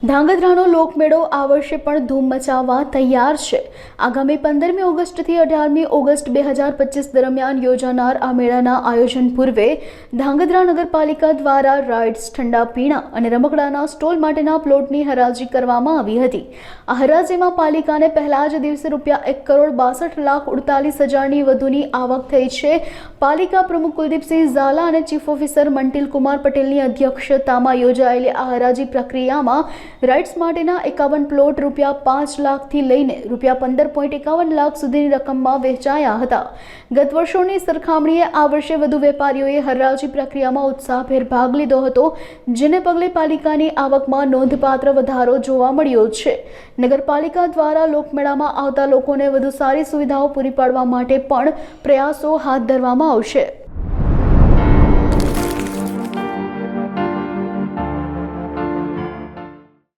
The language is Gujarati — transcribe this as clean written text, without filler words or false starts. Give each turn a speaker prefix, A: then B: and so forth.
A: ધાંગધ્રાનો લોકમેળો આ વર્ષે પણ ધૂમ મચાવવા તૈયાર છે। આગામી 15મી ઓગસ્ટથી 18મી ઓગસ્ટ 2025 દરમિયાન યોજાનાર આ મેળાના આયોજન પૂર્વે ધાંગધ્રા નગરપાલિકા દ્વારા રાઇડ્સ, ઠંડા પીણા અને રમકડાના સ્ટોલ માટેના પ્લોટની હરાજી કરવામાં આવી હતી। આ હરાજીમાં પાલિકાને પહેલા જ દિવસે ₹1,62,48,000ની વધુની આવક થઈ છે। પાલિકા પ્રમુખ કુલદીપસિંહ ઝાલા અને ચીફ ઓફિસર મંટિલ કુમાર પટેલની અધ્યક્ષતામાં યોજાયેલી આ હરાજી પ્રક્રિયામાં રાઇટ્સ માટેના 51 પ્લોટ ₹5 લાખથી લઈને ₹15.51 લાખ સુધીની રકમમાં વેચાયા હતા। ગત વર્ષોની સરખામણીએ આ વર્ષે વધુ વેપારીઓએ હરાજી પ્રક્રિયામાં ઉત્સાહભેર ભાગ લીધો હતો, જેને પગલે પાલિકાની આવકમાં નોંધપાત્ર વધારો જોવા મળ્યો છે। નગરપાલિકા દ્વારા લોકમેળામાં આવતા લોકોને વધુ સારી સુવિધાઓ પૂરી પાડવા માટે પણ પ્રયાસો હાથ ધરવામાં આવશે।